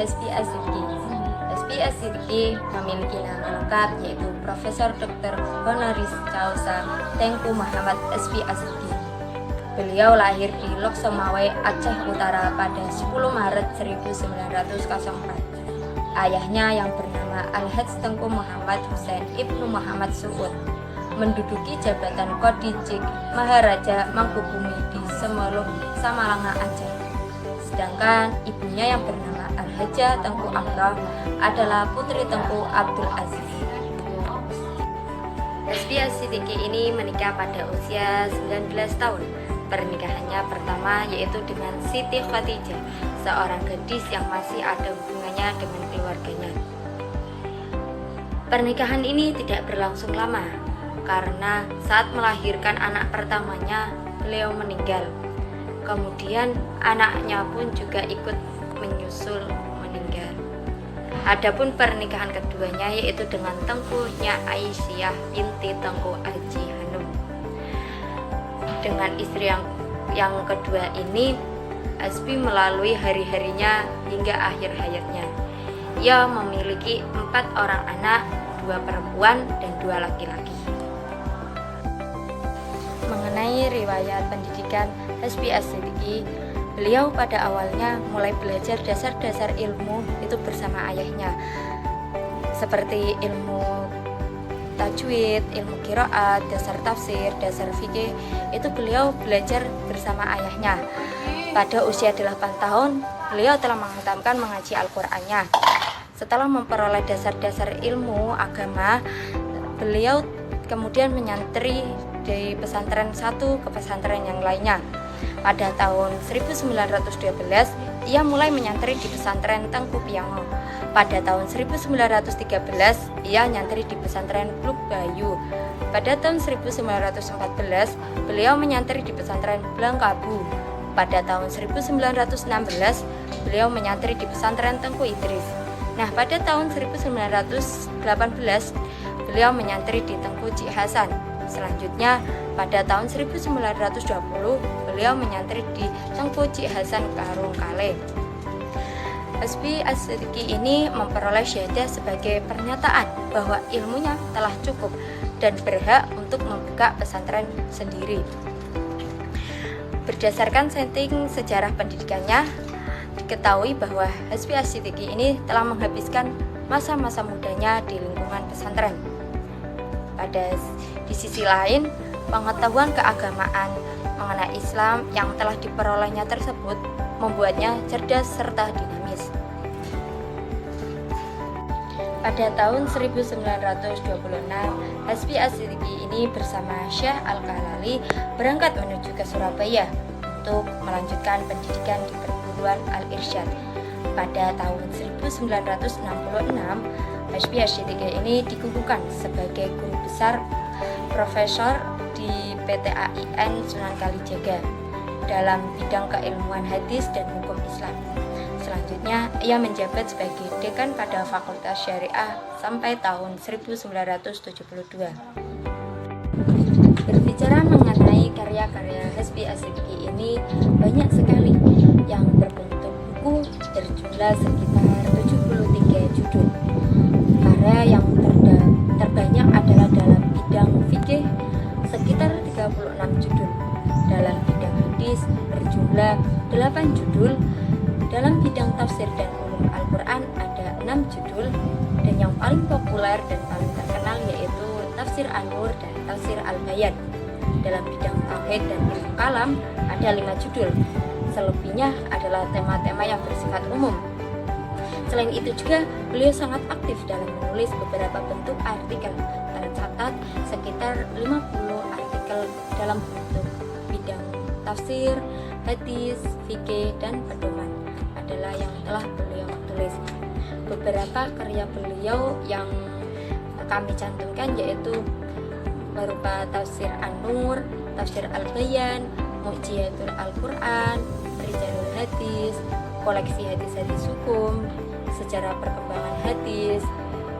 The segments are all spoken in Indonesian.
Hasbi Asidiki. Hasbi Asidiki memiliki nama lengkap yaitu Profesor Dr. Honoris Causa Tengku Muhammad Hasbi Asidiki. Beliau lahir di Loksemawe, Aceh Utara pada 10 Maret 1904. Ayahnya yang bernama Al-Hadj Tengku Muhammad Hussein Ibnu Muhammad Suud menduduki jabatan Kodijik Maharaja Mangkubumi di Semeluh, Samalanga, Aceh. Sedangkan ibunya yang bernama Al-Hajjah Tengku Amrah adalah putri Tengku Abdul Aziz. Hasbi Asidiki ini menikah pada usia 19 tahun. Pernikahannya pertama yaitu dengan Siti Khadijah, seorang gadis yang masih ada hubungannya dengan keluarganya. Pernikahan ini tidak berlangsung lama karena saat melahirkan anak pertamanya beliau meninggal. Kemudian anaknya pun juga ikut menyusul meninggal. Adapun pernikahan keduanya yaitu dengan Tengku Nya Aisyah binti Tengku Haji Hanum. Dengan istri yang kedua ini, Hasbi melalui hari-harinya hingga akhir hayatnya. Ia memiliki 4 orang anak, 2 perempuan dan 2 laki-laki. Mengenai riwayat pendidikan Hasbi Asidiki, beliau pada awalnya mulai belajar dasar-dasar ilmu itu bersama ayahnya, seperti ilmu tajwid, ilmu qiraat, dasar tafsir, dasar fikih. Itu beliau belajar bersama ayahnya. Pada usia 8 tahun, beliau telah menghatamkan mengaji Al-Qur'annya. Setelah memperoleh dasar-dasar ilmu agama, beliau kemudian menyantri dari pesantren satu ke pesantren yang lainnya. Pada tahun 1912, ia mulai menyantri di pesantren Tengku Piango. Pada tahun 1913, ia nyantri di pesantren Bluk Bayu. Pada tahun 1914, beliau menyantri di pesantren Blangkabu. Pada tahun 1916, beliau menyantri di pesantren Tengku Idris. Nah, pada tahun 1918, beliau menyantri di Tengku Cik Hasan. Selanjutnya, pada tahun 1920, beliau menyantri di Tengku Cik Hasan Karung Kale. Hasbi Asidiki ini memperoleh syahadah sebagai pernyataan bahwa ilmunya telah cukup dan berhak untuk membuka pesantren sendiri. Berdasarkan setting sejarah pendidikannya, diketahui bahwa Hasbi Asidiki ini telah menghabiskan masa-masa mudanya di lingkungan pesantren. Di sisi lain, pengetahuan keagamaan mengenai Islam yang telah diperolehnya tersebut membuatnya cerdas serta dinamis. Pada tahun 1926, Hasbi Asidiki ini bersama Syekh Al-Kalali berangkat menuju ke Surabaya untuk melanjutkan pendidikan di perguruan Al-Irsyad. Pada tahun 1966, Hasbi Asidiki ini dikukuhkan sebagai guru besar profesor di PTAIN Sunan Kalijaga dalam bidang keilmuan hadis dan hukum Islam. Selanjutnya, ia menjabat sebagai dekan pada Fakultas Syariah sampai tahun 1972. Berbicara mengenai karya-karya Hasbi Asidiki ini banyak sekali yang berbentuk buku berjumlah sekitar 73 judul. Karya yang terbanyak adalah dalam bidang fikih sekitar 36 judul. Dalam bidang hadis berjumlah 8 judul. Dalam bidang tafsir dan ulum Al-Quran ada 6 judul, dan yang paling populer dan paling terkenal yaitu Tafsir An-Nur dan Tafsir Al-Bayan. Dalam bidang tauhid dan ilmu kalam ada 5 judul. Selebihnya adalah tema-tema yang bersifat umum. Selain itu juga beliau sangat aktif dalam menulis beberapa bentuk artikel. Tercatat sekitar 50 artikel dalam bentuk bidang tafsir, hadis, fikih, dan pedoman adalah yang telah beliau tulis. Beberapa karya beliau yang kami cantumkan yaitu berupa Tafsir An-Nur, Tafsir Al-Bayan, Mu'jizatul Al-Quran, Rijalul Hadis, koleksi hadis-hadis hukum, sejarah perkembangan hadis,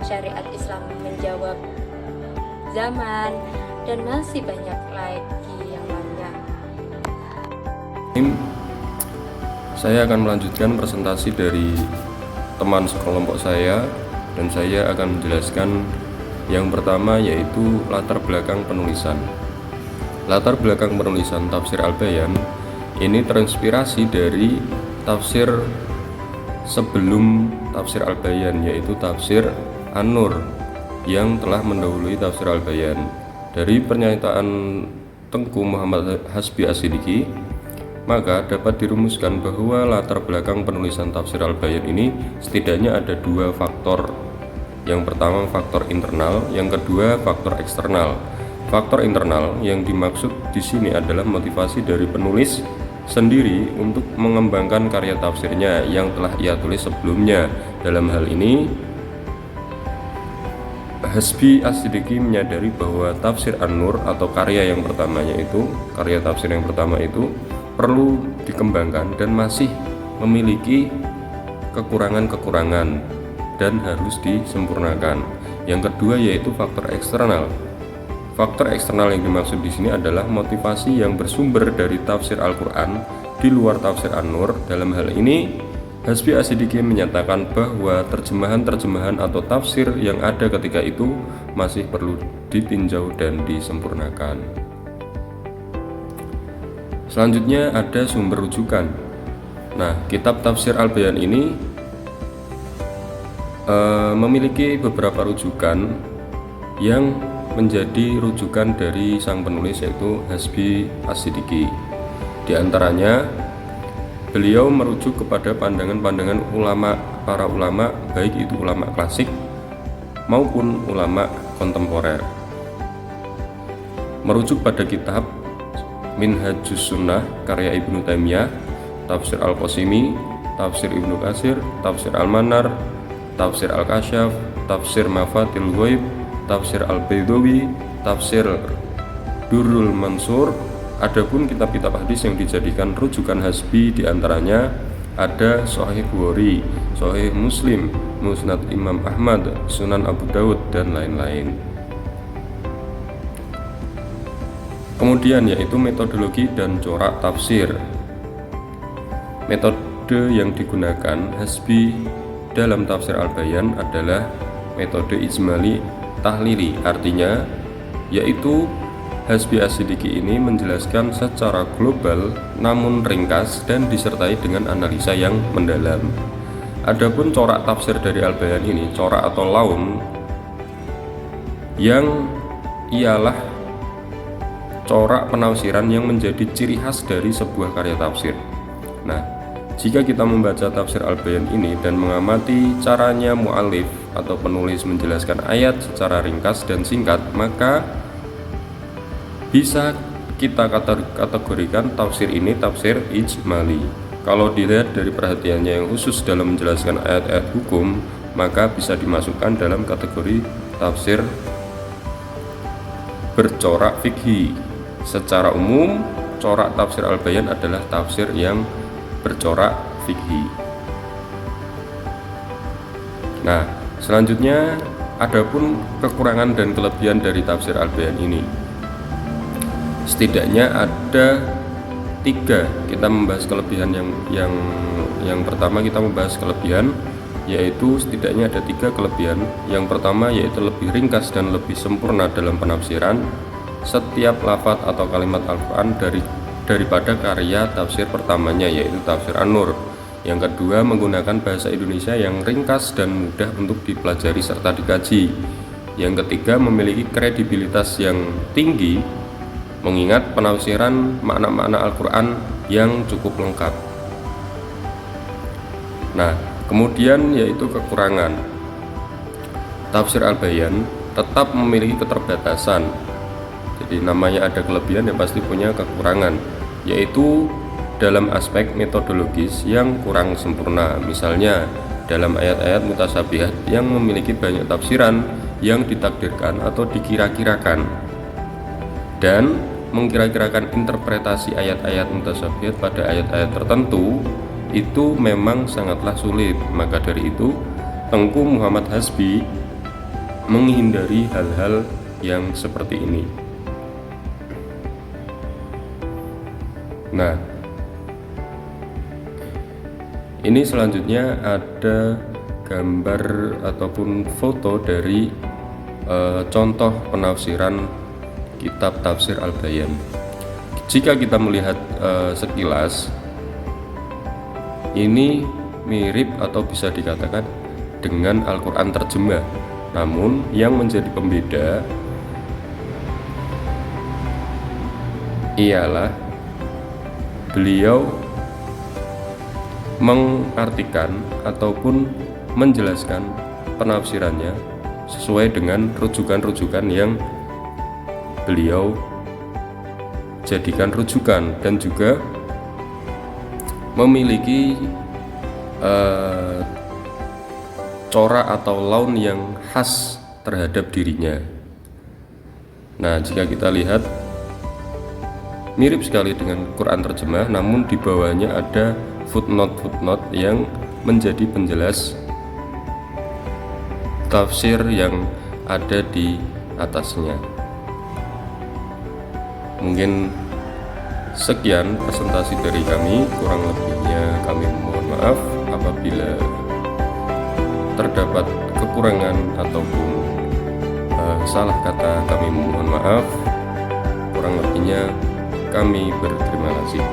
syariat Islam menjawab zaman, dan masih banyak lagi yang lainnya. Saya akan melanjutkan presentasi dari teman sekelompok saya, dan saya akan menjelaskan yang pertama, yaitu latar belakang penulisan. Latar belakang penulisan tafsir Al-Bayan ini terinspirasi dari tafsir sebelum tafsir Al-Bayan, yaitu tafsir An-Nur yang telah mendahului tafsir Al-Bayan. Dari pernyataan Tengku Muhammad Hasbi As-Siddiqi, maka dapat dirumuskan bahwa latar belakang penulisan tafsir Al-Bayan ini setidaknya ada dua faktor. Yang pertama faktor internal, yang kedua faktor eksternal. Faktor internal yang dimaksud di sini adalah motivasi dari penulis sendiri untuk mengembangkan karya tafsirnya yang telah ia tulis sebelumnya. Dalam hal ini, Hasbi As-Siddiqi menyadari bahwa tafsir An-Nur atau karya tafsir yang pertama itu perlu dikembangkan dan masih memiliki kekurangan-kekurangan dan harus disempurnakan. Yang kedua yaitu faktor eksternal. Faktor eksternal yang dimaksud di sini adalah motivasi yang bersumber dari tafsir Al-Quran di luar tafsir An-Nur. Dalam hal ini, Hasbi As-Siddiqi menyatakan bahwa terjemahan-terjemahan atau tafsir yang ada ketika itu masih perlu ditinjau dan disempurnakan. Selanjutnya ada sumber rujukan. Nah, kitab tafsir Al-Bayan ini memiliki beberapa rujukan yang menjadi rujukan dari sang penulis, yaitu Hasbi As-Siddiqi. Di antaranya, beliau merujuk kepada pandangan-pandangan para ulama, baik itu ulama klasik maupun ulama kontemporer. Merujuk pada kitab Minhajus Sunnah karya Ibnu Taimiyah, tafsir Al-Qasimi, tafsir Ibnu Katsir, tafsir Al-Manar, tafsir Al-Kasyaf, tafsir Mafatil Ghaib, tafsir Al-Baidawi, tafsir Durrul Mansur. Adapun kitab-kitab hadis yang dijadikan rujukan Hasbi diantaranya ada Sahih Bukhari, Sahih Muslim, Musnad Imam Ahmad, Sunan Abu Daud, dan lain-lain. Kemudian yaitu metodologi dan corak tafsir. Metode yang digunakan Hasbi dalam tafsir Al-Bayan adalah metode ijmali tahlili, artinya yaitu Hasbi As-Siddiqi ini menjelaskan secara global namun ringkas dan disertai dengan analisa yang mendalam. Adapun corak tafsir dari Al-Bayan ini, corak atau laun, yang ialah corak penafsiran yang menjadi ciri khas dari sebuah karya tafsir. Nah, jika kita membaca tafsir Al-Bayan ini dan mengamati caranya mu'alif atau penulis menjelaskan ayat secara ringkas dan singkat, maka bisa kita kategorikan tafsir ini tafsir ijmali. Kalau dilihat dari perhatiannya yang khusus dalam menjelaskan ayat-ayat hukum, maka bisa dimasukkan dalam kategori tafsir bercorak fikhi. Secara umum, corak tafsir Al-Bayan adalah tafsir yang bercorak fikhi. Nah, selanjutnya adapun kekurangan dan kelebihan dari tafsir Al-Bayan ini. Setidaknya ada 3. Kita membahas kelebihan yang pertama, kita membahas kelebihan, yaitu setidaknya ada 3 kelebihan. Yang pertama yaitu lebih ringkas dan lebih sempurna dalam penafsiran setiap lafaz atau kalimat Al-Quran daripada karya tafsir pertamanya, yaitu tafsir An-Nur. Yang kedua, menggunakan bahasa Indonesia yang ringkas dan mudah untuk dipelajari serta dikaji. Yang ketiga, memiliki kredibilitas yang tinggi mengingat penafsiran makna-makna Al-Quran yang cukup lengkap. Nah, kemudian yaitu kekurangan. Tafsir Al-Bayan tetap memiliki keterbatasan. Jadi namanya ada kelebihan ya pasti punya kekurangan, yaitu dalam aspek metodologis yang kurang sempurna. Misalnya dalam ayat-ayat mutasabihat yang memiliki banyak tafsiran yang ditakdirkan atau dikira-kirakan, dan mengkira-kirakan interpretasi ayat-ayat mutasabihat pada ayat-ayat tertentu itu memang sangatlah sulit. Maka dari itu Tengku Muhammad Hasbi menghindari hal-hal yang seperti ini. Nah, ini selanjutnya ada gambar ataupun foto dari contoh penafsiran kitab Tafsir Al-Bayan. Jika kita melihat sekilas, ini mirip atau bisa dikatakan dengan Al-Quran terjemah. Namun yang menjadi pembeda ialah beliau mengartikan ataupun menjelaskan penafsirannya sesuai dengan rujukan-rujukan yang beliau jadikan rujukan, dan juga memiliki corak atau laun yang khas terhadap dirinya. Nah, jika kita lihat mirip sekali dengan Quran terjemah, namun di bawahnya ada footnote yang menjadi penjelas tafsir yang ada di atasnya. Mungkin sekian presentasi dari kami, kurang lebihnya kami mohon maaf apabila terdapat kekurangan ataupun salah kata, kami mohon maaf. Kurang lebihnya kami berterima kasih.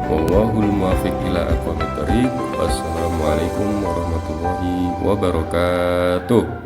Wallahul muwaffiq ila aqwamit thoriq. Wassalamualaikum warahmatullahi wabarakatuh.